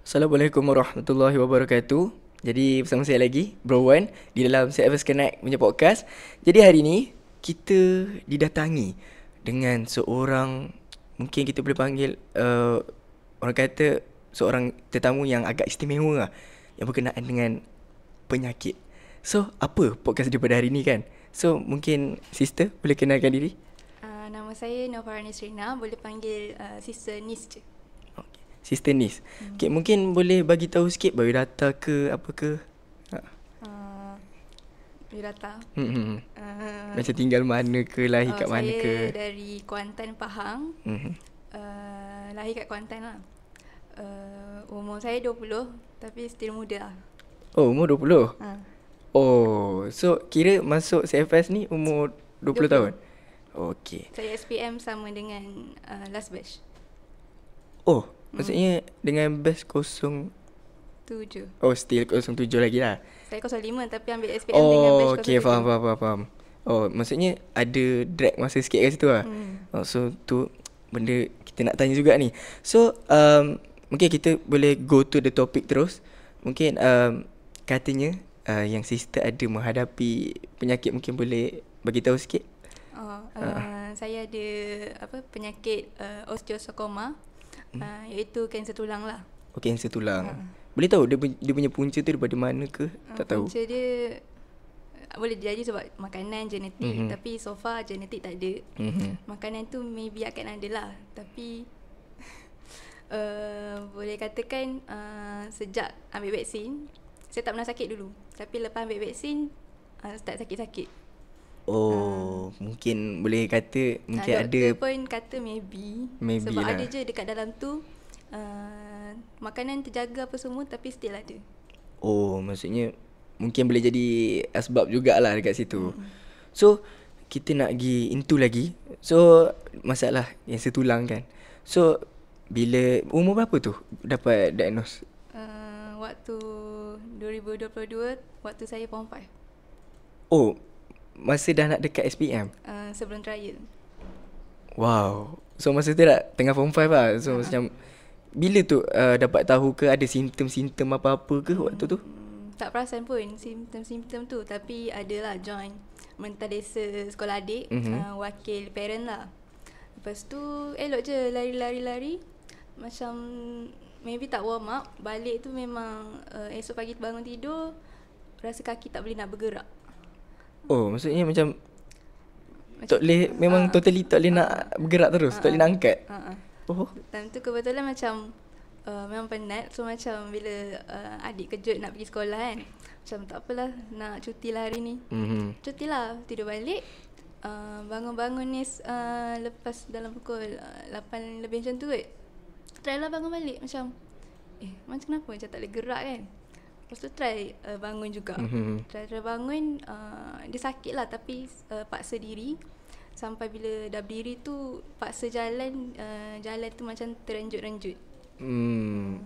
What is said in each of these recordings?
Assalamualaikum warahmatullahi wabarakatuh. Jadi bersama saya lagi, Bro Wan, di dalam CFS Connect punya podcast. Jadi hari ni kita didatangi dengan seorang, mungkin kita boleh panggil orang kata seorang tetamu yang agak istimewa lah, yang berkenaan dengan penyakit. So apa podcast daripada hari ni kan? So mungkin sister boleh kenalkan diri? Nama saya Novara Nisrina, boleh panggil Sister Nis je. Sister Nis. Okay, mungkin boleh bagi tahu sikit biodata ke apa ke? Biodata. Macam tinggal mana ke, lahir kat mana ke? Saya dari Kuantan, Pahang. Lahir kat Kuantan lah. Umur saya 20 tapi still muda lah. Oh, umur 20? Oh, so kira masuk CFS ni umur 20 tahun? Okay. Saya SPM sama dengan last batch. Oh, maksudnya dengan batch 07. 7. Oh, still 07 lagi lah. Saya 05 tapi ambil SPM dengan batch 07. Oh, okay, faham. Oh, maksudnya ada drag masa sikit kat situ lah. Oh, so tu benda kita nak tanya juga ni. So, mungkin kita boleh go to the topic terus. Mungkin katanya yang sister ada menghadapi penyakit, mungkin boleh bagi tahu sikit? Saya ada penyakit osteosarcoma, iaitu kanser tulang lah. Oh, kanser tulang. Boleh tahu dia punya punca tu daripada mana ke? Tak tahu. Punca dia boleh jadi sebab makanan, genetik. Tapi so far genetik tak ada. Makanan tu maybe akan ada lah. Tapi boleh katakan sejak ambil vaksin, saya tak pernah sakit dulu. Tapi lepas ambil vaksin, start sakit-sakit. Oh, mungkin boleh kata mungkin ada. Doktor pun kata maybe sebab lah. ada je dekat dalam tu makanan terjaga apa semua tapi still ada. Oh, maksudnya mungkin boleh jadi asbab jugalah dekat situ. So, kita nak pergi into lagi. So, masalah yang setulang kan. So, bila umur berapa tu dapat diagnose? Waktu 2022, waktu saya form 5. Oh, masa dah nak dekat SPM? Sebelum trial. Wow. So masa tu dah tengah form 5 lah. So macam bila tu dapat tahu ke ada simptom-simptom apa-apa ke waktu tu? Tak perasan pun simptom-simptom tu. Tapi adalah join mental desa sekolah adik, wakil parent lah. Lepas tu elok je lari-lari. Macam maybe tak warm up. Balik tu memang esok pagi bangun tidur rasa kaki tak boleh nak bergerak. Oh, maksudnya macam tak boleh, memang totally tak boleh nak bergerak terus, tak boleh nak angkat. Oh. Time tu kebetulan macam memang penat. So macam bila adik kejut nak pergi sekolah kan, macam tak apalah, nak cuti lah hari ni. Cuti lah, tidur balik. Bangun-bangun ni lepas dalam pukul 8 lebih macam tu kot. Try lah bangun balik macam macam kenapa macam tak boleh gerak kan. Lepas tu try bangun juga. Try bangun, dia sakit lah tapi paksa diri. Sampai bila dah berdiri tu paksa jalan, jalan tu macam terenjut-renjut.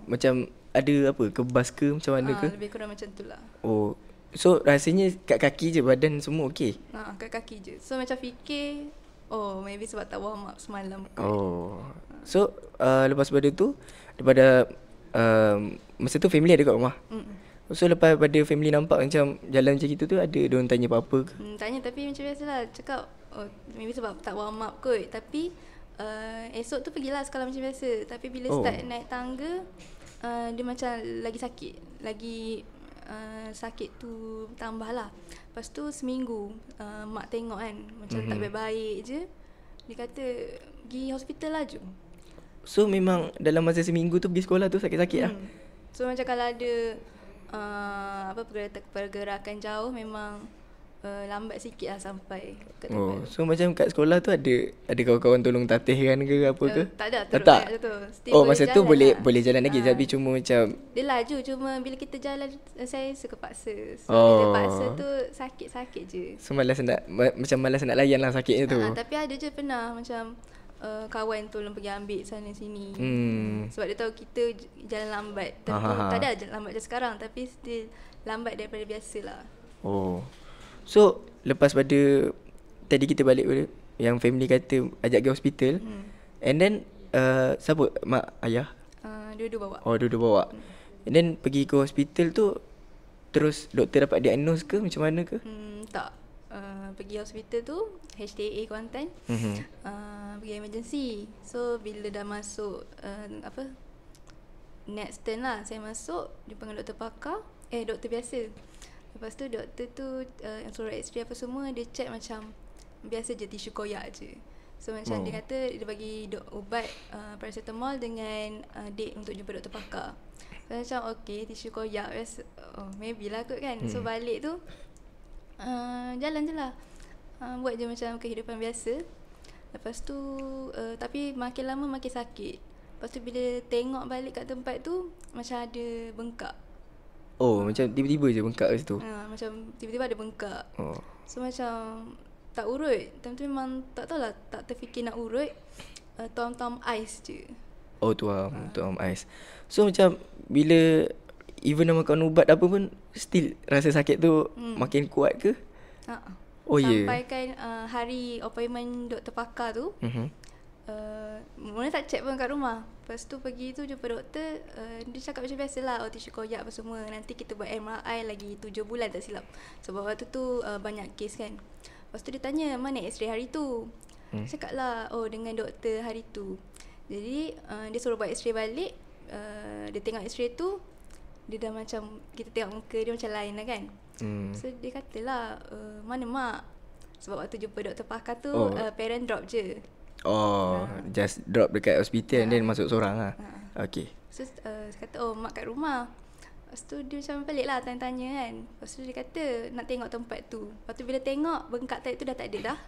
Macam ada apa, kebas ke macam mana ke? Lebih kurang macam tu lah. Oh, so rasanya kat kaki je, badan semua okey? Kat kaki je. So macam fikir, maybe sebab tak warm up semalam kot. Oh, so lepas pada tu, daripada masa tu family ada kat rumah? So lepas pada family nampak macam jalan macam gitu tu, ada diorang tanya apa-apa ke? Tanya tapi macam biasalah, cakap maybe sebab tak warm up kot. Tapi esok tu pergilah sekolah macam biasa. Tapi bila start naik tangga, dia macam lagi sakit. Lagi sakit tu tambah lah. Lepas tu seminggu mak tengok kan, macam tak baik-baik je. Dia kata pergi hospital lah jom. So memang dalam masa seminggu tu pergi sekolah tu sakit-sakit lah? So macam kalau ada pergerakan jauh memang lambat sikit lah sampai kat tempat. So macam kat sekolah tu ada kawan-kawan tolong tatih kan ke apa ke? Tak ada, terus tak? Macam tu. Masa tu boleh lah. boleh jalan lagi tapi cuma macam dia laju, cuma bila kita jalan saya suka paksa. So bila paksa tu sakit-sakit je. So malas nak layan lah sakitnya tu. Tapi ada je pernah macam kawan tolong pergi ambil sana sini. Sebab dia tahu kita jalan lambat. Tapi tak ada jalan lambat je sekarang, tapi still lambat daripada biasa lah. Oh. So lepas pada tadi kita balik pada yang family kata ajak pergi hospital, and then siapa, mak, ayah? Dua-dua bawa. Oh, dua-dua bawa. And then pergi ke hospital tu, terus doktor dapat diagnose ke macam mana ke? Tak. Pergi hospital tu HTA kuantan. Pergi emergency. So bila dah masuk next turn lah, saya masuk jumpa dengan doktor pakar, doktor biasa. Lepas tu doktor tu yang suruh x-ray apa semua, dia check macam biasa je, tisu koyak je. So macam dia kata dia bagi ubat paracetamol dengan date untuk jumpa doktor pakar. So macam okay, tisu koyak, maybe lah kot kan. So balik tu jalan je lah, buat je macam kehidupan biasa. Lepas tu tapi makin lama makin sakit. Lepas tu bila tengok balik kat tempat tu, macam ada bengkak. Oh, macam tiba-tiba je bengkak kat situ. Macam tiba-tiba ada bengkak. So macam tak urut. Time tu memang tak tahulah, tak terfikir nak urut. Tuam-tuam ais je. Oh, tuam ais. So macam bila even dah makan ubat apa pun, still rasa sakit tu makin kuat ke? Oh, sampai kan hari appointment doktor pakar tu, mula tak check pun kat rumah. Lepas tu pergi tu jumpa doktor, dia cakap macam biasalah, tisu koyak apa semua. Nanti kita buat MRI lagi 7 bulan tak silap. Sebab waktu tu banyak kes kan. Lepas tu dia tanya, mana x-ray hari tu? Cakap lah, dengan doktor hari tu. Jadi dia suruh buat x-ray balik. Dia tengok x-ray tu, dia dah macam, kita tengok muka dia macam lain lah kan. So dia katalah, mana mak? Sebab waktu jumpa doktor pakar tu, parent drop je. Just drop dekat hospital and then masuk seorang lah. Okay. So kata, mak kat rumah. Lepas tu dia macam pelik lah, tanya-tanya kan. Lepas tu dia kata nak tengok tempat tu. Lepas tu bila tengok, bengkak tadi tu dah tak ada dah.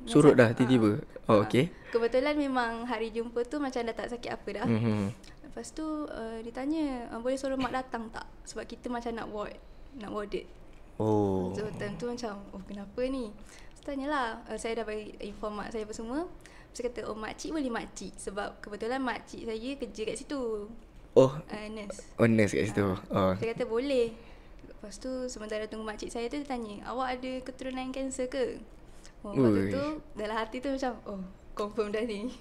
Surut dah tiba-tiba. Okay. Kebetulan memang hari jumpa tu macam dah tak sakit apa dah. Lepas tu dia tanya, boleh suruh mak datang tak? Sebab kita macam nak warded. So time tu macam, kenapa ni? Tanyalah, saya dah bagi inform mak saya apa semua. Saya kata, makcik boleh makcik. Sebab kebetulan makcik saya kerja kat situ. Nurse. Nurse kat situ. Saya kata boleh. Lepas tu sementara tunggu makcik saya tu, dia tanya, awak ada keturunan kanser ke? Waktu tu dalam hati tu macam, confirm dah ni.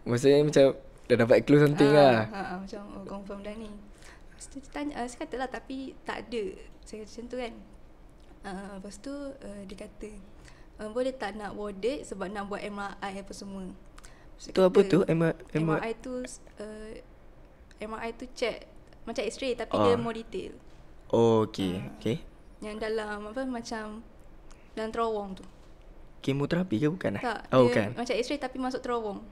Maksudnya macam dah dapat clue something lah. Macam confirm dah ni. Lepas tu dia tanya, saya kata lah, tapi tak ada. Saya kata macam tu kan. Lepas tu dia kata, boleh tak nak warded sebab nak buat MRI apa semua. Tu apa tu? MRI tu check macam x-ray tapi dia more detail. Okay. Yang dalam macam dalam terowong tu. Kemoterapi ke bukan? Tak, bukan. macam x-ray tapi masuk terowong.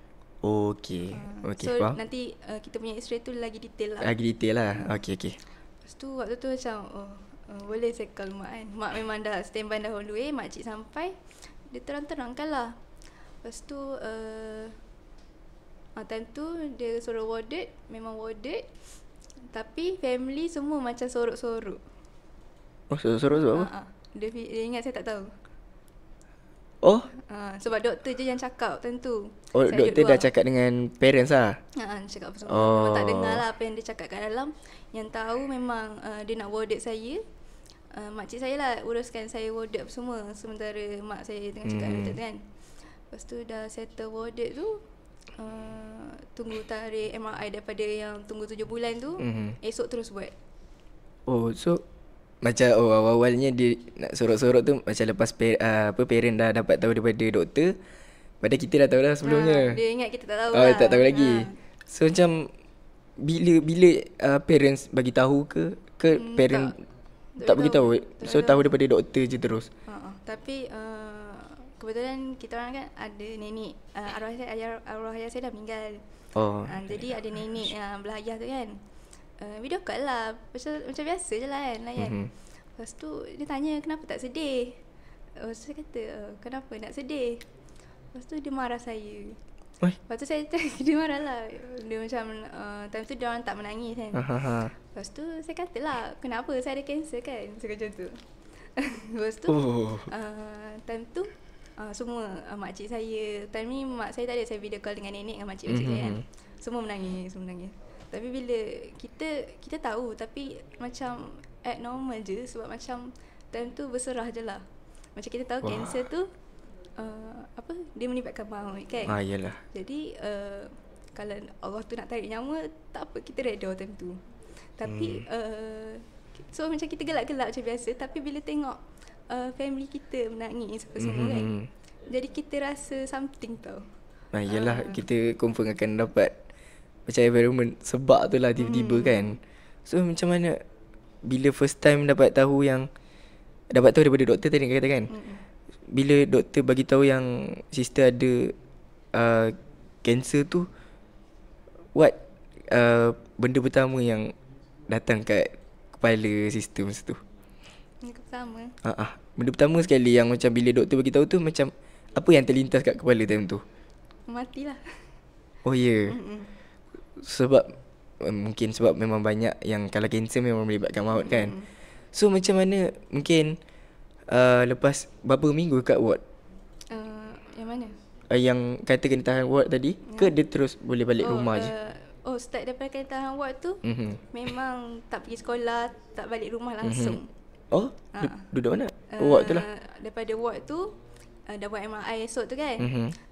Okay, so faham. nanti kita punya x-ray tu lagi detail lah. Okay. Lepas tu waktu tu macam boleh saya call mak kan. Mak memang dah standby dahulu. Makcik sampai, dia terang-terangkan lah. Lepas tu time tu dia suruh warded. Memang warded. Tapi family semua macam sorok-sorok. Sorok-sorok sebab apa? Dia ingat saya tak tahu. Sebab doktor je yang cakap tentu. Doktor dah cakap dengan parents lah. Cakap apa semua. Memang tak dengar lah apa yang dia cakap kat dalam. Yang tahu memang dia nak warded saya. Makcik saya lah uruskan saya warded apa semua. Sementara mak saya tengah cakap macam tu kan. Lepas tu dah settle warded tu, tunggu tarikh MRI daripada yang tunggu 7 bulan tu. Esok terus buat. So macam awal-awalnya dia nak sorok-sorok tu macam lepas parent dah dapat tahu daripada doktor. Padahal kita dah tahu dah sebelumnya. Dia ingat kita tak tahu lah. Tak tahu lagi. So macam bila parents bagi tahu ke parent tak bagi tahu. So tahu daripada doktor je terus. Tapi kebetulan kita orang kan ada nenek, arwah ayah saya dah meninggal. Jadi ada nenek belah ayah tu kan. Video call lah, macam biasa je lah kan, layan. Lepas tu dia tanya kenapa tak sedih. Saya kata kenapa nak sedih. Lepas tu dia marah saya. Lepas tu saya dia marah lah. Dia macam time tu dia orang tak menangis kan. Lepas tu saya kata lah, kenapa saya ada kanser kan. Saya kata macam tu. Lepas tu time tu semua makcik saya, time ni mak saya tak ada, saya video call dengan nenek dengan makcik-makcik saya kan. Semua menangis. Tapi bila kita tahu, tapi macam act normal je. Sebab macam time tu berserah je lah. Macam kita tahu kanser tu dia melibatkan maut kan. Yalah. Jadi kalau Allah tu nak tarik nyawa, tak apa, kita reda time tu. Tapi so macam kita gelak-gelak macam biasa, tapi bila tengok family kita menangis apa semua kan, jadi kita rasa something tau. Yelah, kita confirm akan dapat macam environment sebab tu lah tiba-tiba kan. So macam mana bila first time dapat tahu daripada doktor tadi kata kan, bila doktor bagi tahu yang sister ada cancer tu, what benda pertama yang datang kat kepala sister masa tu? Yang pertama benda pertama sekali yang macam bila doktor bagi tahu tu, macam apa yang terlintas kat kepala time tu? matilah. Oh ya. Sebab mungkin sebab memang banyak yang kalau kanser memang melibatkan maut kan. So macam mana mungkin lepas berapa minggu kat ward? Yang mana? Yang kata kena tahan ward tadi, ke dia terus boleh balik rumah je? Start daripada kena tahan ward tu, memang tak pergi sekolah, tak balik rumah langsung. Duduk mana? Ward tu lah. Daripada ward tu dah buat MRI esok tu kan.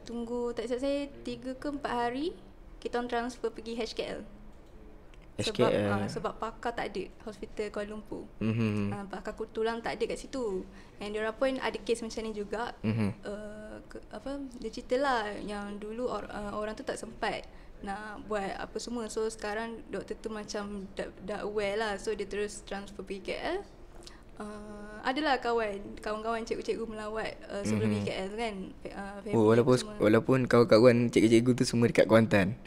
Tunggu tak silap saya 3 ke 4 hari, kita orang transfer pergi HKL. Sebab pakar tak ada hospital Kuala Lumpur. Pakar tulang tak ada kat situ. And diorang pun ada kes macam ni juga. Dia cerita lah yang dulu orang tu tak sempat nak buat apa semua. So sekarang doktor tu macam dah aware lah. So dia terus transfer pergi KL. Adalah kawan-kawan cikgu-cikgu melawat sebelum pergi KL tu kan. Walaupun kawan-kawan cikgu-cikgu tu semua dekat Kuantan.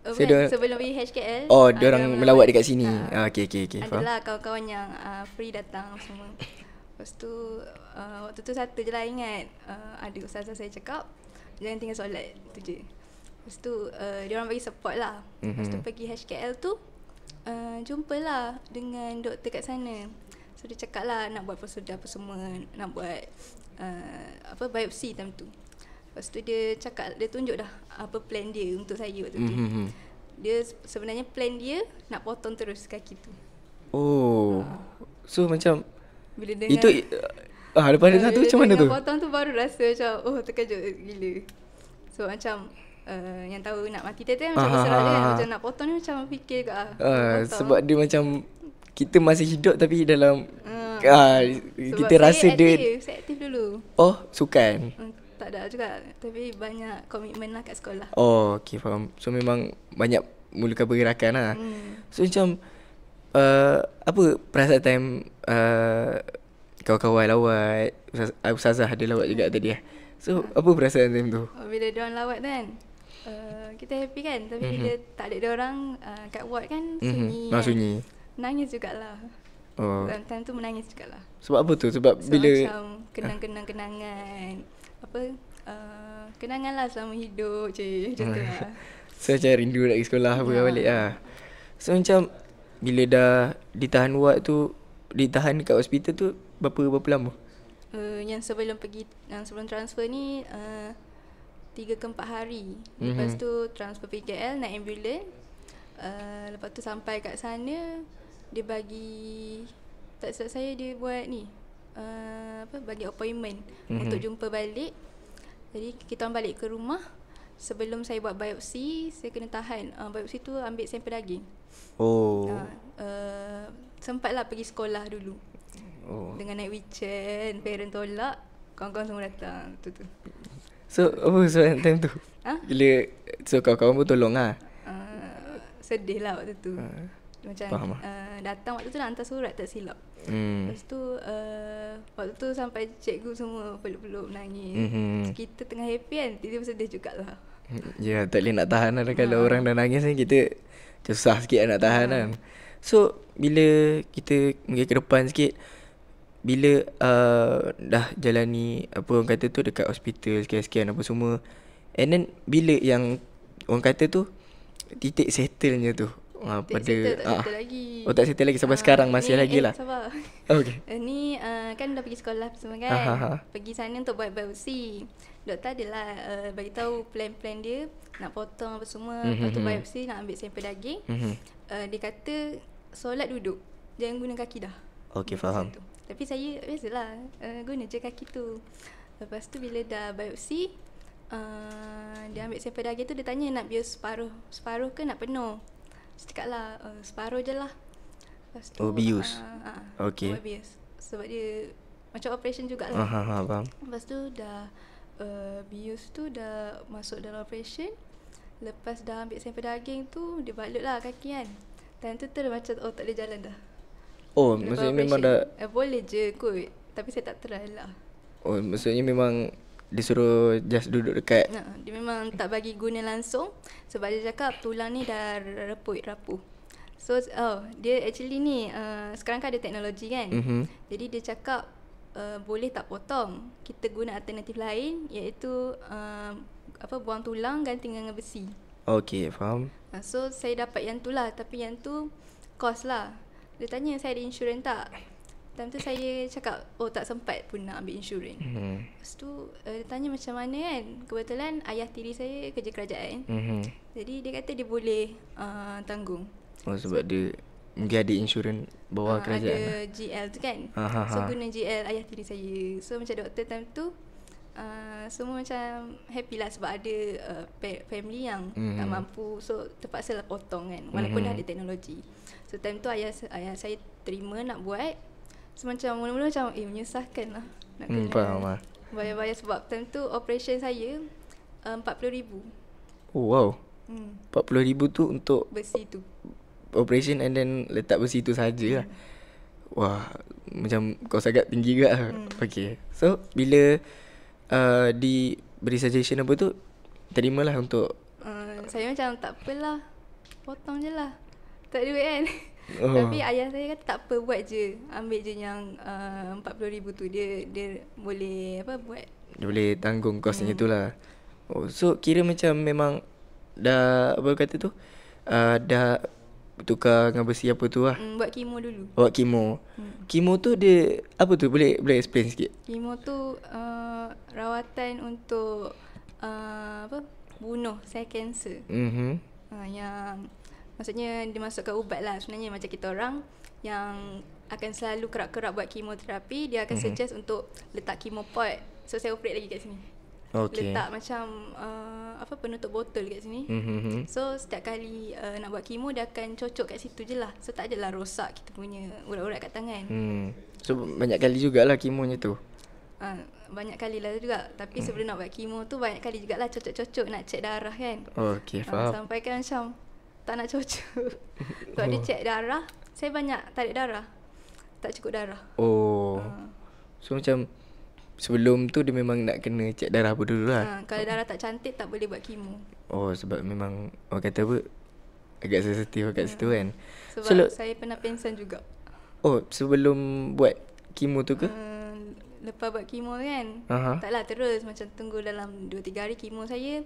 Sebelum pergi HKL, diorang melawat dekat sini. Okay, adalah kawan-kawan yang free datang semua. Lepas tu waktu tu satu je lah ingat, ada ustazah saya cakap jangan tinggal solat, tu je. Lepas tu diorang bagi support lah. Lepas tu pergi HKL tu jumpalah dengan doktor kat sana. So dia cakap lah nak buat prosedur apa semua, nak buat biopsi time tu. Lepas tu dia cakap, dia tunjuk dah apa plan dia untuk saya waktu tu. Dia sebenarnya plan dia nak potong terus kaki tu. So macam bila dengar itu lepas dengar tu macam mana tu? Potong tu baru rasa macam terkejut gila. So macam yang tahu nak mati tadi macam berserak dia kan. Macam nak potong ni macam fikir juga sebab dia macam kita masih hidup tapi dalam kita rasa dia saya aktif dulu. Sukan. Tak ada juga, tapi banyak komitmen lah kat sekolah. Okay, faham. So memang banyak mulakan pergerakan lah. So macam apa perasaan time kawan-kawan lawat, ustazah ada lawat juga tadi So apa perasaan time tu? Bila diorang lawat kan, kita happy kan. Tapi bila tak ada diorang kat ward kan, sunyi kan. Sunyi. Nangis jugalah. Time tu menangis jugalah. Sebab apa tu? Sebab bila macam kenangan kenangan lah selama hidup je. Macam tu lah. So macam rindu nak pergi sekolah balik lah. So macam bila dah ditahan ward tu, ditahan dekat hospital tu berapa lama? Yang sebelum transfer ni 3 ke 4 hari. Lepas tu transfer pergi KL naik ambulans. Lepas tu sampai kat sana, dia bagi, tak silap saya dia buat ni bagi appointment untuk jumpa balik. Jadi kita orang balik ke rumah. Sebelum saya buat biopsi, saya kena tahan. Biopsi tu ambil sampel daging. Sempatlah pergi sekolah dulu. Dengan naik wheelchair, parent tolak, kawan-kawan semua datang tu. So apa soalan time tu? Bila kawan-kawan pun tolong lah. Sedih lah waktu tu. Macam datang waktu tu nak hantar surat tak silap. Lepas tu waktu tu sampai cikgu semua peluk-peluk menangis. Kita tengah happy kan, tiba-tiba sedih jugalah. Ya, tak boleh nak tahan lah. Kalau orang dah nangis ni, kita susah sikit nak tahan kan. So bila kita mungkin ke depan sikit, bila dah jalani apa orang kata tu dekat hospital sekian-sekian apa semua, and then bila yang orang kata tu titik settle-nya tu tak settle lagi. Tak settle lagi sampai sekarang masih lagi lah. Sabar. Okay. Ni kan dah pergi sekolah semua kan. Pergi sana untuk buat biopsi. Doktor adalah bagi tahu plan-plan dia nak potong apa semua. Lepas tu biopsi nak ambil sampel daging. Dia kata solat duduk, jangan guna kaki dah. Okay, faham. Tapi saya biasalah guna je kaki tu. Lepas tu bila dah biopsi, Dia ambil sampel daging tu, dia tanya nak bius separuh ke nak penuh. Saya cakap lah separuh je lah. Lepas tu bius. Okay. buat bius. Sebab dia macam operation jugalah. Faham. Lepas tu dah bius tu dah masuk dalam operation. Lepas dah ambil sampel daging tu, dia balut lah kaki kan. Time tu terus macam tak boleh jalan dah. Oh, Lepas maksudnya memang operation, dah boleh je kot, tapi saya tak try lah. Oh, maksudnya memang disuruh just duduk dekat. Dia memang tak bagi guna langsung. Sebab dia cakap tulang ni dah rapuh. So dia actually ni sekarang kan ada teknologi kan. Jadi dia cakap boleh tak potong, kita guna alternatif lain, iaitu buang tulang ganti dengan besi. Okay, faham. So saya dapat yang tu lah, tapi yang tu cost lah. Dia tanya saya ada insurans tak. Time tu saya cakap tak sempat pun nak ambil insurans. Lepas tu dia tanya macam mana kan. Kebetulan ayah tiri saya kerja kerajaan. Jadi dia kata dia boleh tanggung. Oh, sebab dia mungkin ada insurans bawah kerajaan. Ada GL tu kan. So guna GL ayah tiri saya. So macam doktor time tu semua macam happy lah sebab ada family yang tak mampu. So terpaksa lah potong kan, walaupun dah ada teknologi. So time tu ayah saya terima nak buat. So macam mula-mula macam menyusahkan lah nak kena faham lah. bayar-bayar sebab time tu operation saya 40,000. Oh wow. 40,000 tu untuk besi tu operation and then letak besi tu saja lah. Wah, macam kau sangat tinggi juga lah. Okay. So bila diberi suggestion apa tu, terimalah untuk saya macam tak apalah, potong je lah, tak ada duit kan. Tapi ayah saya kata tak apa, buat je, ambil je yang 40,000 tu, dia boleh buat, dia boleh tanggung kosnya tu lah. Oh, so kira macam memang dah kata tu dah tukar dengan besi apa tu lah. Buat kemo dulu. Buat kemo. Kemo tu dia apa tu, boleh explain sikit? Kemo tu rawatan untuk bunuh sel kanser. Yang maksudnya dia masukkan ubat lah. Sebenarnya macam kita orang yang akan selalu kerap-kerap buat kemoterapi, dia akan suggest untuk letak kemopod. So saya operate lagi kat sini. Letak macam penutup botol kat sini. So setiap kali nak buat kemo, dia akan cocok kat situ je lah. So tak adalah rosak kita punya urat-urat kat tangan. So banyak kali jugalah kemonya tu. Banyak kali lah juga. Tapi sebelum nak buat kemo tu, banyak kali jugalah cocok-cocok nak cek darah kan. Okay, faham. Sampai kan macam tak nak cocok. Sebab dia cek darah, saya banyak tarik darah, tak cukup darah. So macam sebelum tu dia memang nak kena cek darah apa dulu lah. Kalau darah tak cantik, tak boleh buat kemo. Sebab memang orang kata apa, agak sensitif kat situ kan. Sebab saya pernah pengsan juga. Sebelum buat kemo tu ke? Lepas buat kemo kan, taklah terus macam tunggu dalam 2-3 hari kemo saya.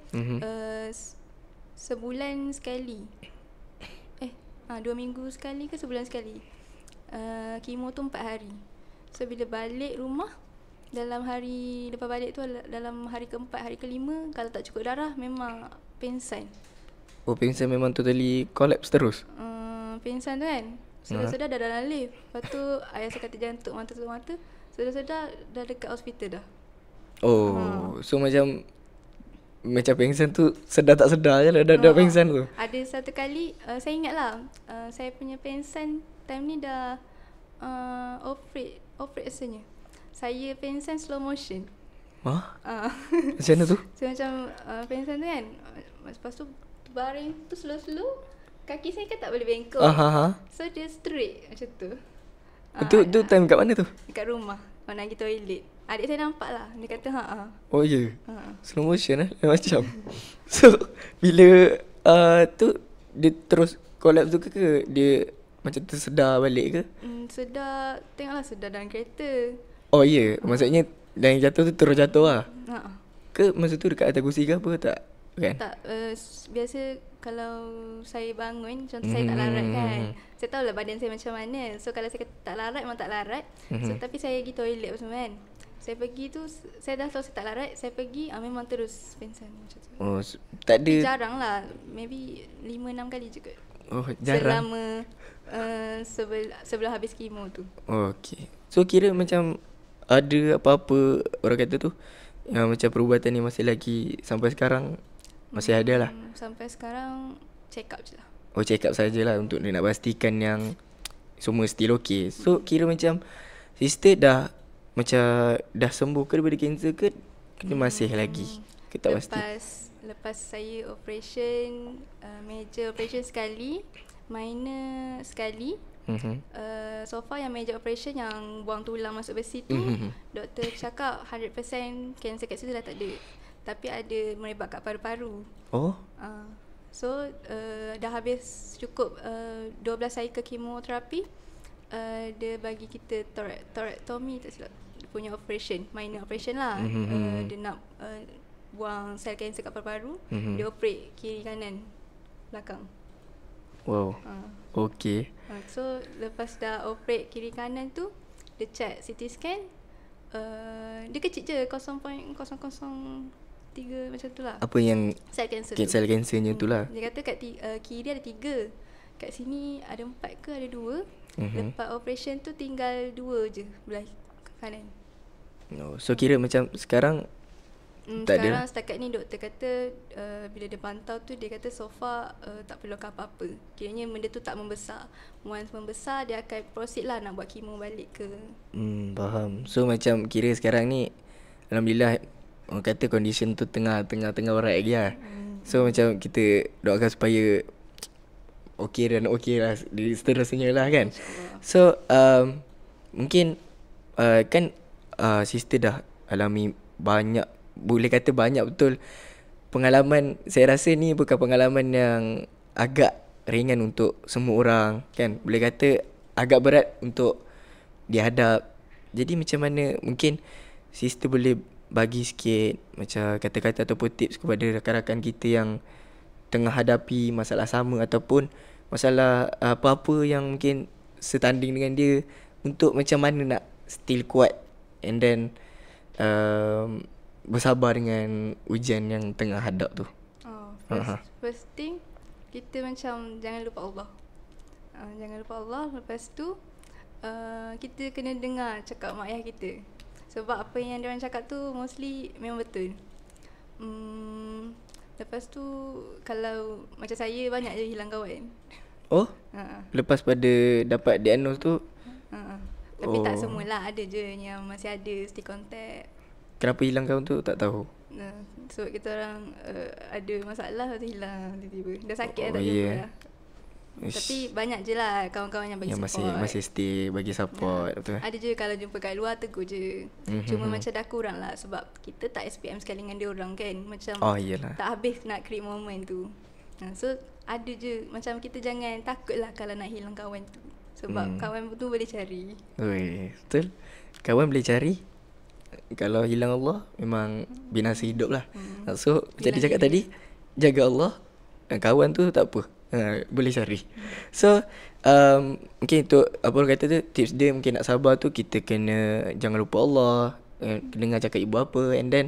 Sebulan sekali, 2 minggu sekali ke sebulan sekali. Kemo tu 4 hari. So bila balik rumah, dalam hari lepas balik tu, dalam hari keempat, hari kelima, kalau tak cukup darah memang pengsan. Pengsan memang totally collapse terus? Pengsan tu kan, sedar-sedar dah dalam lift. Lepas tu ayah saya kata jangan tutup mata. Sedar-sedar dah dekat hospital dah. So macam pengsan tu sedar tak sedar je lah dah pengsan tu. Ada satu kali saya ingat lah, saya punya pengsan time ni dah operate rasanya. Saya pengsan slow motion. Macam mana tu? So macam pengsan tu kan, lepas tu baring tu slow-slow, kaki saya kan tak boleh bengkok. So dia straight macam tu. Tu time kat mana tu? Dekat rumah, nak pergi toilet. Adik saya nampak lah, dia kata Oh ya, slow motion macam. So bila tu dia terus collapse tu ke dia macam tersedar balik ke? Sedar, tengoklah sedar dalam kereta. Oh ya, maksudnya dan yang jatuh tu terus jatuh lah. Ke masa tu dekat atas kursi ke apa tak? Kan? Tak, biasa kalau saya bangun, contoh saya tak larat kan. Saya tahulah badan saya macam mana. So kalau saya kata tak larat, memang tak larat. So tapi saya pergi toilet apa semua kan. Saya pergi tu, saya dah tahu saya tak larat. Saya pergi, memang terus pengsan macam tu. Tak ada. Tapi jarang lah, maybe 5-6 kali je kot. Jarang. Selama sebelum habis kemo tu. Okay. So kira macam ada apa-apa orang kata tu, yang macam perubatan ni masih lagi sampai sekarang masih ada lah? Sampai sekarang check up je lah. Oh, check up sajalah untuk dia nak pastikan yang semua still okay. So kira macam sister dah macam dah sembuh ke daripada kanser ke masih lagi? Ke tak pasti? Lepas saya operation, major operation sekali, minor sekali. So far yang major operation yang buang tulang masuk besi tu, doktor cakap 100% kanser kat situ dah tak ada. Tapi ada merebak kat paru-paru. Oh. So dah habis cukup 12 cycle kemoterapi. Dia bagi kita thoracotomy tak silap, punya operation, minor operation lah. Dia nak buang sel kanser kat paru-paru. Dia operate kiri kanan belakang. Wow. Okay. So lepas dah operate kiri kanan tu, dia check CT scan, dia kecil je, 0.003 macam tu lah. Apa yang sel kanser tu? Sel kansernya tu lah. Dia kata kat kiri ada 3, kat sini ada 4 ke ada 2. Lepas operation tu tinggal 2 je belah kanan. So kira macam sekarang tak sekarang ada. setakat ni doktor kata bila dia pantau tu, dia kata so far tak perlukan apa-apa. Kiranya benda tu tak membesar. Once membesar, dia akan proceed lah nak buat kemo balik ke. Faham. So macam kira sekarang ni alhamdulillah orang kata condition tu tengah alright lagi lah. So macam kita doakan supaya okey dan okey lah seterusnya lah kan. So mungkin kan sister dah alami banyak, boleh kata banyak betul pengalaman. Saya rasa ni bukan pengalaman yang agak ringan untuk semua orang kan. Boleh kata agak berat untuk dihadap. Jadi macam mana mungkin sister boleh bagi sikit macam kata-kata ataupun tips kepada rakan-rakan kita yang tengah hadapi masalah sama ataupun masalah apa-apa yang mungkin setanding dengan dia, untuk macam mana nak still kuat and then bersabar dengan ujian yang tengah hadap tu. First thing, kita macam jangan lupa Allah. Jangan lupa Allah. Lepas tu kita kena dengar cakap mak ayah kita. Sebab apa yang diorang cakap tu mostly memang betul. Lepas tu kalau macam saya banyak je hilang kawan. Oh? Lepas pada dapat diagnose tu? Tapi tak semualah, ada je yang masih ada still contact. Kenapa hilang kawan tu tak tahu? Sebab kita orang ada masalah, lepas tu hilang tiba-tiba. Dah sakit dah tak yeah. jumpa lah. Tapi banyak je lah kawan-kawan yang bagi yang support. masih stay bagi support. Betul. Ada je kalau jumpa kat luar tegur je. Cuma macam dah kurang lah sebab kita tak SPM sekali dengan dia orang kan. Macam tak habis nak create moment tu. So ada je, macam kita jangan takut lah kalau nak hilang kawan tu. Sebab kawan tu boleh cari. Betul. Kawan boleh cari. Kalau hilang Allah, memang binasa hidup lah. So macam dia cakap tadi, jaga Allah, kawan tu tak apa, boleh cari. So mungkin untuk apa orang kata tu, tips dia mungkin nak sabar tu, kita kena jangan lupa Allah, dengar cakap ibu apa. And then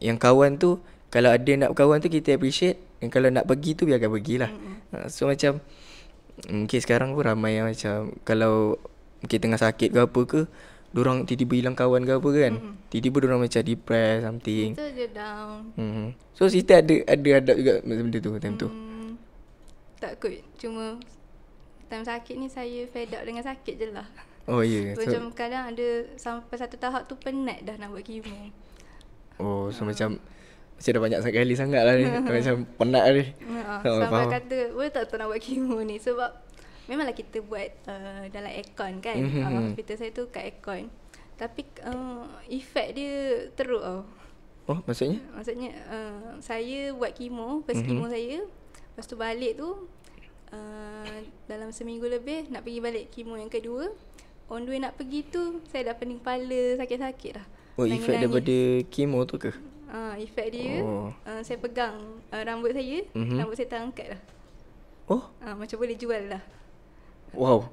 yang kawan tu, kalau ada nak kawan tu kita appreciate, dan kalau nak pergi tu biarkan pergilah. So macam mungkin sekarang pun ramai yang macam kalau mungkin tengah sakit ke apa ke, diorang tiba-tiba hilang kawan ke apa kan, tiba-tiba diorang macam depressed something. Kita dia down. So sister ada hadap juga benda tu time tu? Tak kot. Cuma time sakit ni saya fed up dengan sakit je lah. Oh ya. So, macam kadang ada sampai satu tahap tu penat dah nak buat kemo. Oh so macam dah banyak sekali sangat lah ni. Macam penat ni. Sampai kata boleh tak nak buat kemo ni. Sebab memanglah kita buat dalam aircon kan. Hospital saya tu kat aircon. Tapi efek dia teruk tau. Oh maksudnya? Maksudnya saya buat kemo, first kemo saya. Lepas tu balik tu dalam seminggu lebih nak pergi balik kemo yang kedua. On the way nak pergi tu saya dah pening kepala, sakit-sakit dah. Oh efek daripada kemo tu ke? Efek dia saya pegang rambut saya, rambut saya terangkat dah. Oh? Macam boleh jual dah. Wow.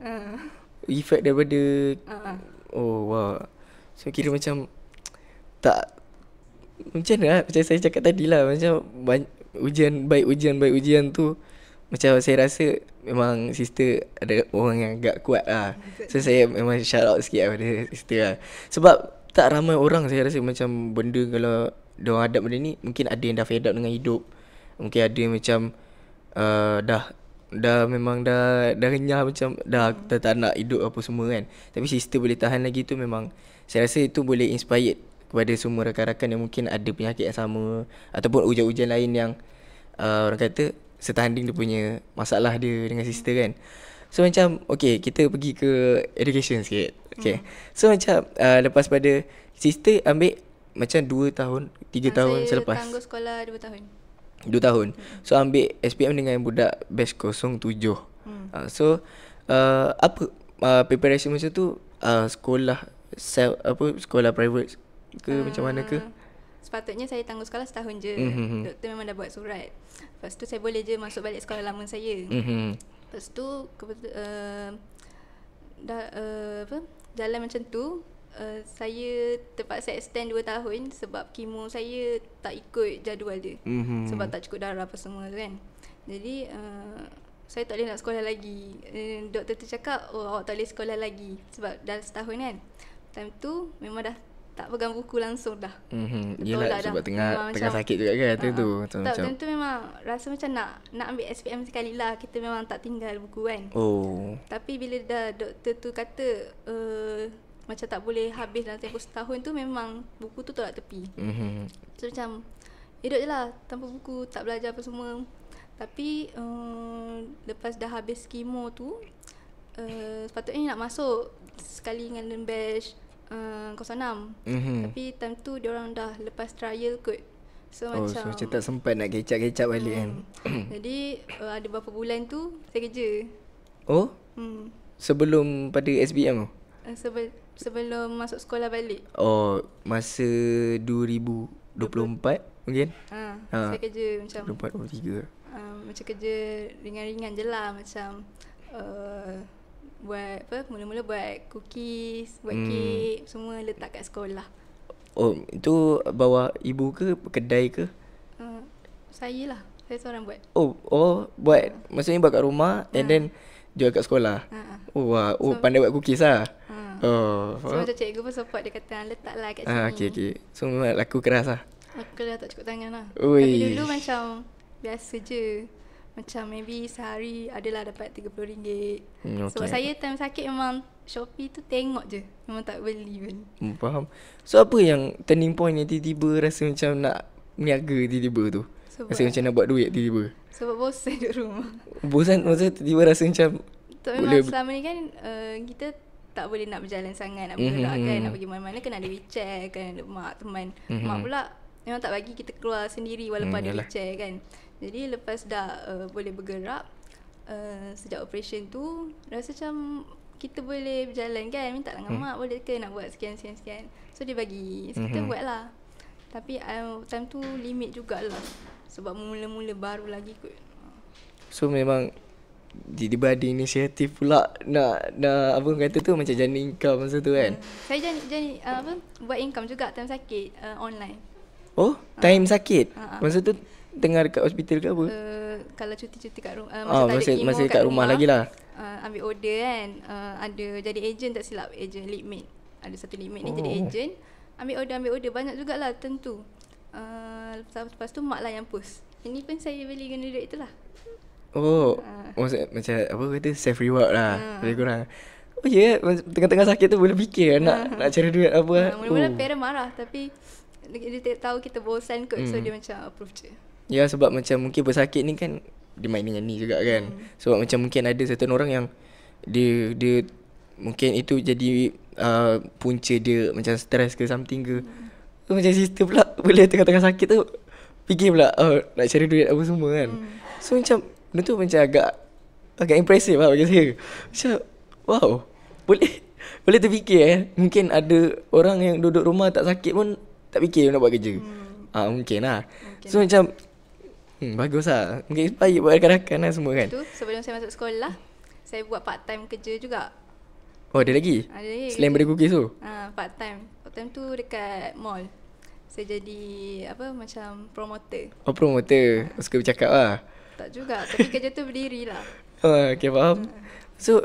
Efek daripada oh wow. So kira macam tak, macam mana lah, macam saya cakap tadi lah, macam ujian tu, macam saya rasa memang sister ada orang yang agak kuat lah. So saya memang shout out sikit lah pada sister lah. Sebab tak ramai orang saya rasa macam benda kalau diorang hadap benda ni, mungkin ada yang dah fed up dengan hidup. Mungkin ada yang macam dah memang dah renyah, macam dah tak nak hidup apa semua kan. Tapi sister boleh tahan lagi tu, memang saya rasa itu boleh inspired kepada semua rakan-rakan yang mungkin ada penyakit yang sama, ataupun ujian-ujian lain yang orang kata setanding dia punya masalah dia dengan sister kan. So macam okay, kita pergi ke education sikit. Okay, so macam lepas pada sister ambil macam 2 tahun 3 tahun Saya selepas tangguh sekolah 2 tahun. 2 tahun. So ambil SPM dengan budak batch 07. So apa preparation macam tu, sekolah sekolah private ke macam mana ke? Sepatutnya saya tangguh sekolah setahun je. Doktor memang dah buat surat. Lepas tu saya boleh je masuk balik sekolah lama saya. Lepas tu jalan macam tu, saya terpaksa extend 2 tahun sebab kemo saya tak ikut jadual dia. Sebab tak cukup darah apa semua tu kan. Jadi saya tak boleh nak sekolah lagi. Doktor tu cakap, awak tak boleh sekolah lagi sebab dah setahun kan. Time tu memang dah tak pegang buku langsung dah. Yelah, sebab tengah sakit juga kan tu. Tak, time tu memang rasa macam nak ambil SPM sekali lah. Kita memang tak tinggal buku kan. Tapi bila dah doktor tu kata macam tak boleh habis dalam tempoh setahun tu, memang buku tu tolak tepi. So macam hidup je lah tanpa buku, tak belajar apa semua. Tapi lepas dah habis kemo tu, sepatutnya nak masuk sekali dengan batch 06. Tapi time tu diorang dah lepas trial kot. So macam so tak sempat nak kecap-kecap balik kan. Jadi ada beberapa bulan tu saya kerja. Sebelum pada SBM tu? Sebelum masuk sekolah balik. Masa 2024 mungkin? Saya kerja macam 24, 23. Macam kerja ringan-ringan je lah. Macam buat mula-mula buat cookies, buat kek, semua letak kat sekolah. Itu bawa ibu ke kedai ke? Saya lah, saya seorang buat. Buat maksudnya buat kat rumah and then jual kat sekolah. Pandai buat cookies lah. So macam cikgu pun support, dia kata letak lah kat sini. Okay. So memang laku keras lah. Aku dah tak cukup tangan lah. Ui. Tapi dulu macam biasa je. Macam maybe sehari adalah dapat RM30. Sebab saya time sakit memang Shopee tu tengok je, memang tak beli pun. Faham. So apa yang turning point yang tiba-tiba rasa macam nak niaga tiba-tiba tu? Rasa macam nak buat duit tiba-tiba? Sebab bosan duduk rumah. Bosan maksudnya tiba-tiba rasa macam memang selama ni kan kita tak boleh nak berjalan sangat, nak bergerak kan, nak pergi mana-mana kena ada wheelchair, kena ada mak teman. Mak pula memang tak bagi kita keluar sendiri walaupun ada wheelchair kan. Jadi lepas dah boleh bergerak, sejak operation tu rasa macam kita boleh berjalan kan, minta dengan mak boleh ke nak buat sekian. So dia bagi, so kita buat lah. Tapi time tu limit jugalah sebab mula-mula baru lagi kot. So memang tiba-tiba ada inisiatif pula nak apa kata tu, macam jana income masa tu kan. Saya jani buat income juga time sakit, online. Time sakit? Masa tu tengah dekat hospital ke apa? Kalau cuti-cuti kat rumah, masa kat rumah lagi lah. Ambil order kan, ada jadi ejen tak silap, ejen lead mate. Ada satu lead mate ni jadi ejen. Ambil order banyak jugalah tentu. Lepas tu mak lah yang post. Ini pun saya beli dengan duit itulah. Maksud macam apa kata, self reward lah lebih kurang. Tengah-tengah sakit tu boleh fikir nak cari duit apa. Mula-mula parent marah, tapi dia tahu kita bosan kot. So dia macam approve je. Ya, sebab macam mungkin bersakit ni kan dia main dengan ni juga kan. Sebab macam mungkin ada certain orang yang dia mungkin itu jadi punca dia macam stres ke something ke. So macam sister pula boleh tengah-tengah sakit tu fikir pula nak cari duit apa semua kan. So macam benda tu macam agak impressive lah bagi saya. Macam wow, boleh terfikir Mungkin ada orang yang duduk rumah tak sakit pun tak fikir nak buat kerja. Mungkin lah. So macam bagus lah. Mungkin inspire buat rakan-rakan lah semua kan. Tu sebelum saya masuk sekolah, saya buat part time kerja juga. Ada lagi? Ada lagi. Selain pada cookies tu? Part time. Part time tu dekat mall. Saya jadi macam promoter. Promoter. Suka bercakap lah. Tak juga, tapi kerja tu berdiri lah. Okay, faham. So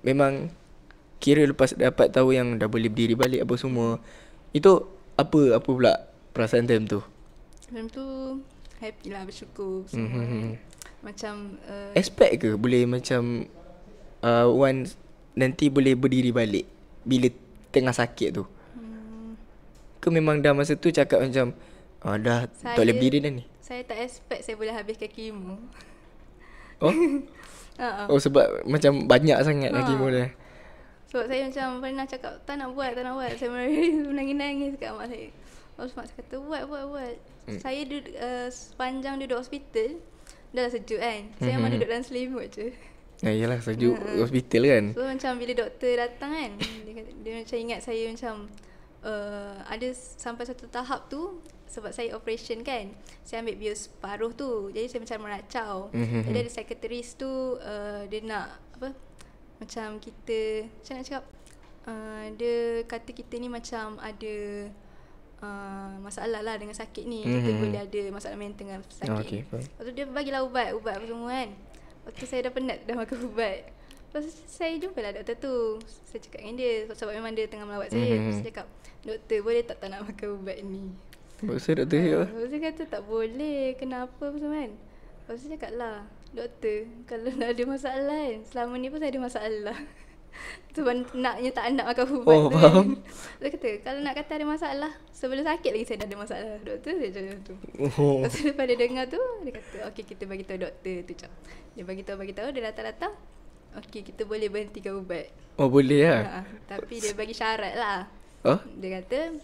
memang kira lepas dapat tahu yang dah boleh berdiri balik apa semua, itu apa pula perasaan time tu? Time tu happy lah, bersyukur semua. Macam Expect ke boleh macam once nanti boleh berdiri balik bila tengah sakit tu? Ke memang dah masa tu cakap macam dah tak boleh berdiri dah ni? Saya tak expect saya boleh habiskan kemo. Oh? Oh sebab macam banyak sangat lagi mula. Sebab saya macam pernah cakap tak nak buat. Saya menangis-nangis kat mak saya. Lepas mak saya kata buat. Saya sepanjang duduk hospital dah sejuk kan. Saya memang duduk dalam selimut je. Yalah sejuk hospital kan. So macam bila doktor datang kan, dia macam ingat saya macam ada sampai satu tahap tu. Sebab saya operation kan, saya ambil bios paruh tu. Jadi saya macam meracau. Jadi ada sekretaris tu dia nak apa, macam kita macam nak cakap, dia kata kita ni macam ada masalah lah dengan sakit ni. Kita boleh ada masalah mental dengan sakit ni. Lepas tu dia bagilah ubat apa semua kan. Lepas tu saya dah penat dah makan ubat. Lepas tu saya jumpa lah doktor tu. Saya cakap dengan dia sebab memang dia tengah melawat saya. Saya cakap, doktor boleh tak nak makan ubat ni? Lepas tu doktor cakap Lepas tu kata tak boleh. Kenapa apa semua kan? Lepas tu cakap lah, doktor kalau nak ada masalah kan, selama ni pun saya ada masalah. Sebab naknya tak nak makan ubat tu faham. Dia kata kalau nak kata ada masalah, sebelum sakit lagi saya dah ada masalah. Doktor dia macam tu. Lepas tu lepas dia dengar tu, dia kata okey kita bagi tahu doktor tu jap. Dia bagi tahu dia datang. Okey kita boleh berhentikan ubat. Oh boleh lah. Tapi dia bagi syarat lah. Dia kata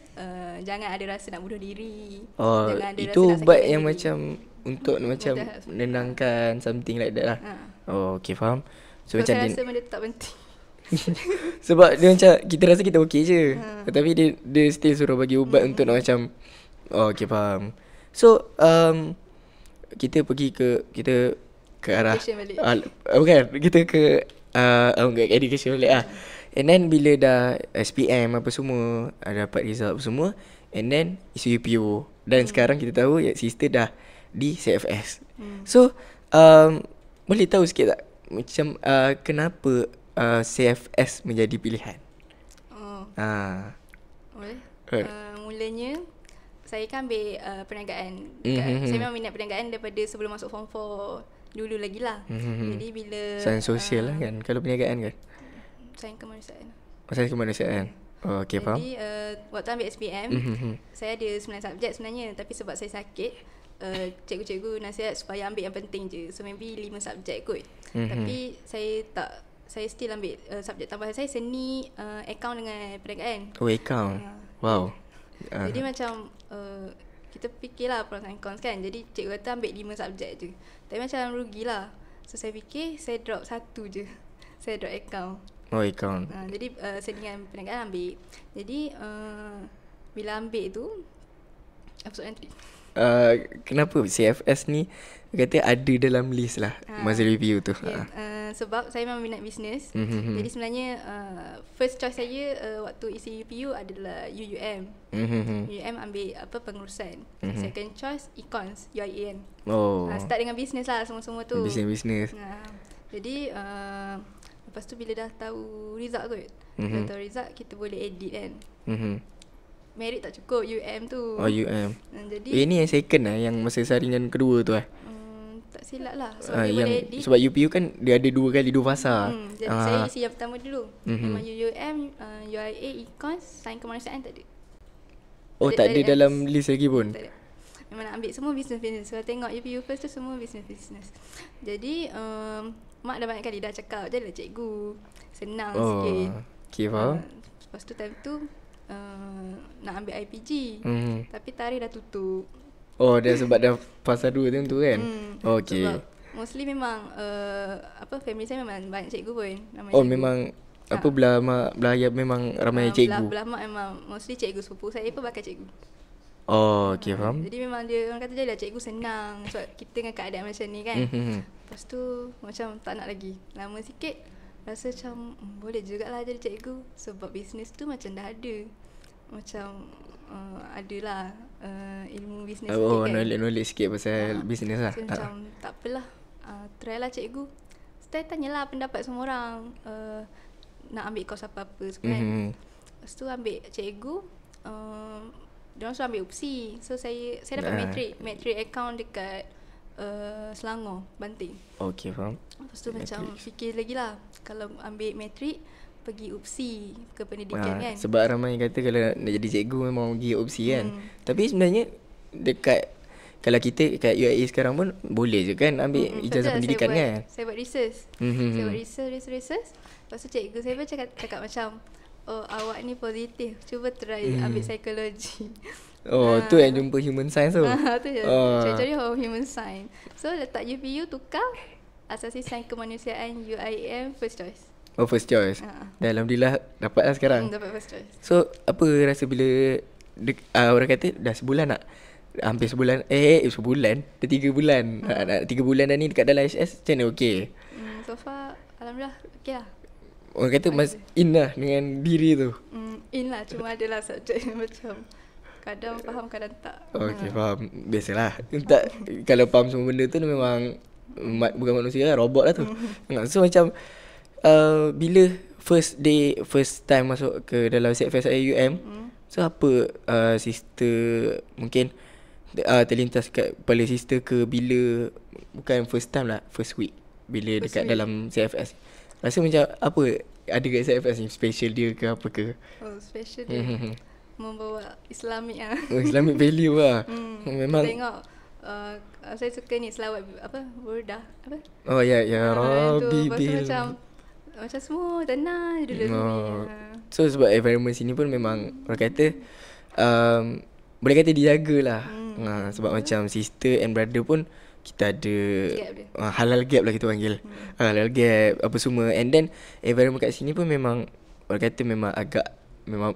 jangan ada rasa nak bunuh diri. Jangan ada itu rasa nak ubat sakit yang diri. macam untuk macam menenangkan something like that lah. Oh okay faham. So macam saya dia, rasa benda tu tak penting. sebab dia macam kita rasa kita okey je. Tapi dia still suruh bagi ubat untuk nak macam okay faham. So kita pergi ke arah Education balik. bukan kita ke education balik lah. And then bila dah SPM apa semua, dapat result apa semua, and then isu UPO. Dan sekarang kita tahu sister dah di CFS. So boleh tahu sikit tak macam kenapa CFS menjadi pilihan? Boleh. Mulanya saya kan ambil perniagaan. Saya memang minat perniagaan daripada sebelum masuk form 4 dulu lagi lah. Jadi bila sains sosial lah kan kalau perniagaan kan? sains kemanusiaan. Sains kemanusiaan. Oh, okay faham. Jadi waktu ambil SPM saya ada 9 subjek sebenarnya, tapi sebab saya sakit cikgu-cikgu nasihat supaya ambil yang penting je. So maybe 5 subjek kot. Tapi saya still ambil subjek tambahan saya seni, account dengan perniagaan. Oh account. Wow. Jadi macam kita fikirlah pros and cons kan. Jadi cikgu kata ambil 5 subjek je. Tapi macam rugilah. So saya fikir saya drop satu je. Saya drop account. Oh account. Jadi seni dengan perniagaan ambil. Jadi bila ambil tu apa soalan tadi? Kenapa CFS ni kata ada dalam list lah masa review tu? Sebab saya memang minat bisnes. Jadi sebenarnya first choice saya waktu isi UPU adalah UUM. UUM ambil apa pengurusan. Second choice Econs, UIAN. Start dengan bisnes lah semua-semua tu. Bisnes. Jadi lepas tu bila dah tahu result kot. Dah tahu result kita boleh edit kan. Merit tak cukup UM tu. Oh UM. Jadi ini yang second lah, yang masa saringan kedua tu tak silap lah. Sebab dia boleh edit. Sebab UPU kan dia ada 2 kali 2 fasa. Jadi saya isi yang pertama dulu. Memang UUM, UIA, Econs, sains kemanusiaan tak ada. Oh tak ada dalam list lagi pun. Tak ada. Memang nak ambil semua business. Kalau tengok UPU first tu semua business. Jadi mak dah banyak kali dah cakap, jadilah cikgu. Senang sikit. Okay faham. Lepas tu time tu nak ambil IPG. Tapi tarikh dah tutup. Oh dah sebab dah fasa 2 tu kan. Okay. Sebab mostly memang family saya memang banyak cikgu pun. Oh cikgu. Memang belah ayah memang ramai cikgu. Belah mak memang mostly cikgu. Sepupu saya pun bakal cikgu. Oh okay faham. Jadi memang dia orang kata jadilah cikgu senang. Sebab kita dengan keadaan macam ni kan. Lepas tu macam tak nak lagi. Lama sikit rasa macam boleh jugalah jadi cikgu. Sebab bisnes tu macam dah ada. Macam adalah ilmu bisnes sikit kan. knowledge sikit pasal bisnes lah. So, macam tak apalah, try lah cikgu. Saya tanyalah pendapat semua orang. nak ambil course apa-apa kan. Lepas tu ambil cikgu, diorang suruh ambil UPSI. So saya dapat matric account dekat Selangor, Banting. Okay, faham. Lepas tu macam fikir lagi lah, kalau ambil matric pergi UPSI ke pendidikan kan. Sebab ramai kata kalau nak jadi cikgu memang pergi UPSI kan. Tapi sebenarnya dekat, kalau kita kat UIA sekarang pun boleh je kan ambil ijazah pendidikan kan. Saya buat research. Saya buat research. Lepas tu cikgu saya pun cakap macam, oh awak ni positif, cuba try ambil psikologi. Tu yang jumpa human science tu. Tu je, cari human science. So letak UPU tukar, asasi sains kemanusiaan UIM first choice. First choice. Dan alhamdulillah dapat lah sekarang. Dapat first choice. So apa rasa bila orang kata dah sebulan nak, hampir sebulan, sebulan, dah 3 bulan. Nak 3 bulan dah ni dekat dalam HS, macam mana okey? So far alhamdulillah okey lah. Orang kata mas in lah dengan diri tu. In lah, cuma adalah subjek macam kadang faham kadang tak. Okay, faham. Biasalah. Tak, kalau faham semua benda tu memang bukan manusia lah, robot lah tu. So macam bila first time masuk ke dalam CFS IUM, so apa sister mungkin terlintas kat kepala sister ke bila, bukan first time lah, first week bila dekat dalam CFS, rasa macam apa ada kat CFS ni, special dia ke apa ke? Special dia membawa Islamik lah. Islamic value lah. Memang tengok saya suka ni selawat burdah apa? Oh ya Rabbi bil. Macam semua tenang je dulu. So sebab environment sini pun memang orang kata boleh kata dijagalah. Sebab macam sister and brother pun kita ada halal gap lah kita panggil. Halal gap apa semua. And then environment kat sini pun memang orang kata memang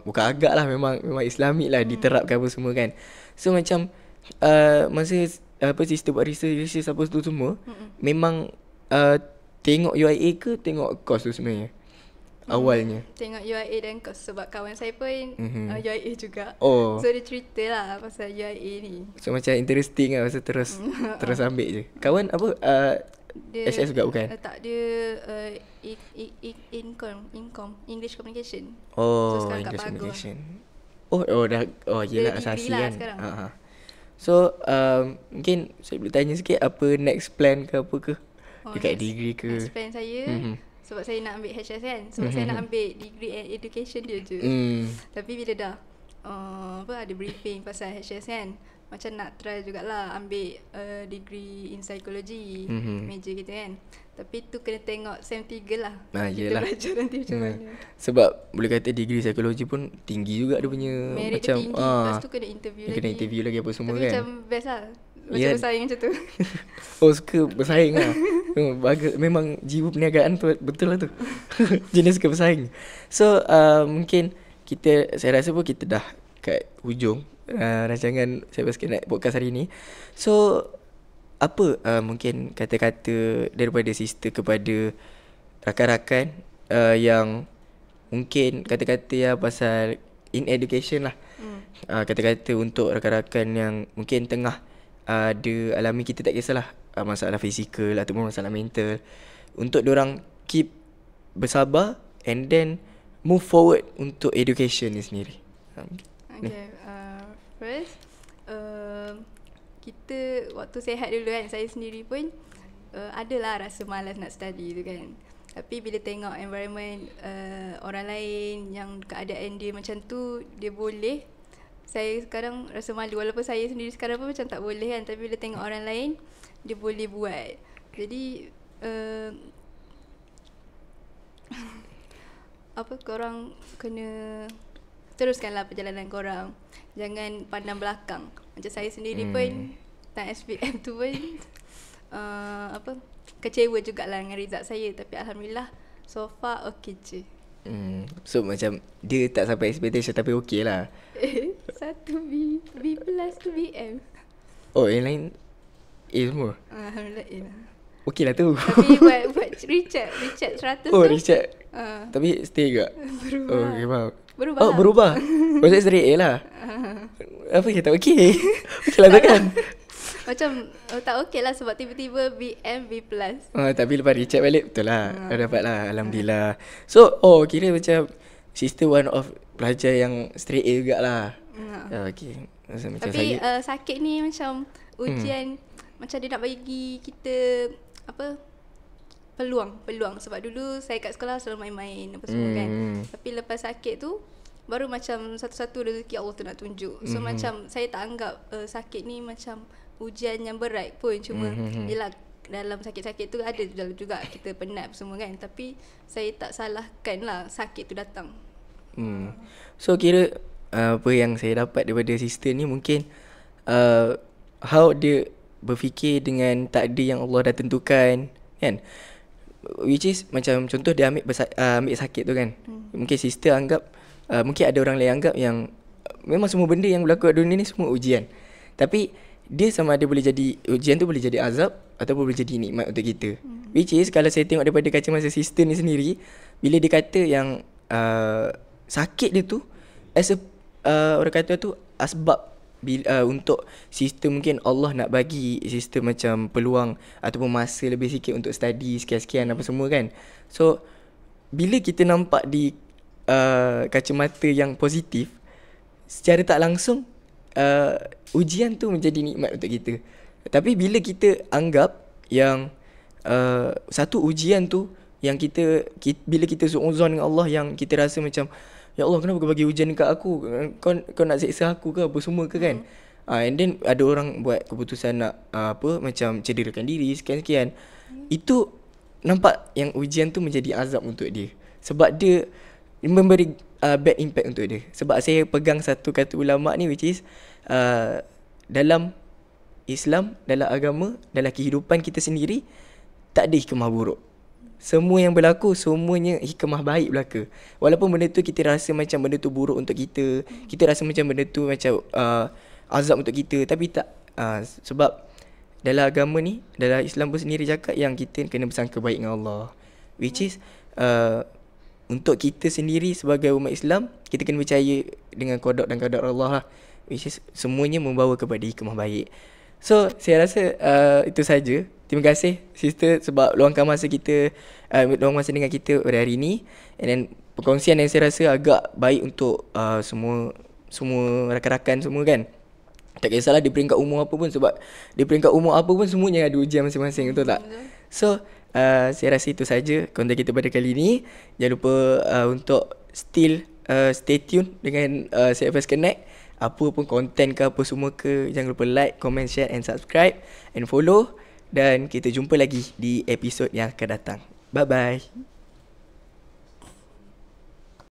bukan agak lah, memang Islamik lah, diterapkan apa semua kan. So macam masa sister buat research apa tu semua, memang tengok UIA ke tengok course tu sebenarnya awalnya? Tengok UIA dan course sebab kawan saya pun UIA juga. So dia cerita lah pasal UIA ni. So macam interesting lah, masa terus ambil je. Kawan apa dia SS juga bukan? Tak, dia English Communication. So English Communication. Yelah asasi kan. So mungkin saya boleh tanya sikit apa next plan ke apa ke? Dekat degree ke? Next plan saya, sebab saya nak ambil HS kan. Sebab saya nak ambil degree and education dia je. Tapi bila dah ada briefing pasal HS kan, macam nak try jugalah ambil degree in psychology, major kita kan. Tapi tu kena tengok SEM 3 lah. Yelah. Kita belajar nanti macam mana. Sebab boleh kata degree psikologi pun tinggi juga dia punya merit macam tinggi. Lepas tu kena interview lagi apa semua. Tapi kan. Macam best lah. Macam bersaing macam tu. Suka bersaing lah. Memang jiwa perniagaan tu betul lah tu. Jenis suka bersaing. So mungkin saya rasa pun kita dah kat hujung rancangan saya Basket podcast hari ni. So apa mungkin kata-kata daripada sister kepada rakan-rakan yang mungkin kata-kata yang pasal in education lah. Kata-kata untuk rakan-rakan yang mungkin tengah ada alami, kita tak kisahlah masalah fizikal ataupun masalah mental, untuk diorang keep bersabar and then move forward untuk education ni sendiri. Okay, first kita waktu sihat dulu kan, saya sendiri pun adalah rasa malas nak study tu kan. Tapi bila tengok environment orang lain yang keadaan dia macam tu, dia boleh, saya sekarang rasa malu. Walaupun saya sendiri sekarang pun macam tak boleh kan, tapi bila tengok orang lain, dia boleh buat. Jadi korang kena teruskanlah perjalanan korang. Jangan pandang belakang. Macam saya sendiri pun time SPM tu pun kecewa jugalah dengan result saya. Tapi alhamdulillah so far okey je. So macam dia tak sampai expectation tapi okey lah. 1 B plus tu BM. Yang lain A semua? Alhamdulillah A lah. Okey lah tu. Tapi buat Richard 100 tu. Richard. Tapi stay juga. Berubah. Okay, faham. Berubah. Berubah. Maksudnya straight A lah. Apa kita okey? Okey lah tu kan. Macam tak okey lah sebab tiba-tiba BM B+. Tapi lepas recheck balik, betul lah. Dapat lah, Alhamdulillah. So, kira macam sister one of pelajar yang straight A jugalah. Okay. Macam Tapi saya, sakit ni macam ujian, macam dia nak bagi kita apa, peluang. Sebab dulu saya kat sekolah selalu main-main apa semua kan. Tapi lepas sakit tu baru macam satu-satu rezeki Allah tu nak tunjuk. So macam saya tak anggap sakit ni macam ujian yang berat pun. Cuma yelah, dalam sakit-sakit tu ada juga kita penat semua kan. Tapi saya tak salahkan lah sakit tu datang. So kira apa yang saya dapat daripada sister ni mungkin how dia berfikir dengan takdir yang Allah dah tentukan kan. Which is macam contoh dia ambil sakit tu kan. Mungkin sister anggap mungkin ada orang lain anggap yang memang semua benda yang berlaku kat dunia ni semua ujian. Tapi dia sama ada boleh jadi ujian tu, boleh jadi azab ataupun boleh jadi nikmat untuk kita. Which is kalau saya tengok daripada kacamata sister ni sendiri, bila dia kata yang sakit dia tu as a orang kata tu asbab untuk sister, mungkin Allah nak bagi sister macam peluang ataupun masa lebih sikit untuk study sekian-sekian apa semua kan. So bila kita nampak di kacamata yang positif, secara tak langsung ujian tu menjadi nikmat untuk kita. Tapi bila kita anggap yang satu ujian tu yang bila kita suuzon dengan Allah, yang kita rasa macam ya Allah, kenapa kau bagi ujian dekat aku? Kau nak seksa aku ke apa semua ke kan? And then ada orang buat keputusan nak macam cederakan diri sekian-sekian. Itu nampak yang ujian tu menjadi azab untuk dia. Sebab dia memberi bad impact untuk dia. Sebab saya pegang satu kata ulama ni, which is dalam Islam, dalam agama, dalam kehidupan kita sendiri, tak ada hikmah buruk. Semua yang berlaku, semuanya hikmah baik belaka. Walaupun benda tu kita rasa macam benda tu buruk untuk kita, kita rasa macam benda tu macam azab untuk kita, tapi tak. Sebab dalam agama ni, dalam Islam pun sendiri cakap yang kita kena bersangka baik dengan Allah. Which is untuk kita sendiri sebagai umat Islam, kita kena percaya dengan qada dan qadar Allah lah. Which is semuanya membawa kepada hikmah baik. So saya rasa itu saja. Terima kasih sister sebab luangkan masa kita, luang masa dengan kita pada hari ini. And then perkongsian yang saya rasa agak baik untuk semua rakan-rakan semua kan. Tak kisahlah di peringkat umur apa pun, sebab di peringkat umur apa pun semuanya ada ujian masing-masing, betul tak? So saya rasa itu saja konten kita pada kali ini. Jangan lupa untuk still stay tune dengan CFS Connect. Apa pun konten ke apa semua ke, jangan lupa like, comment, share and subscribe and follow. Dan kita jumpa lagi di episod yang akan datang. Bye bye.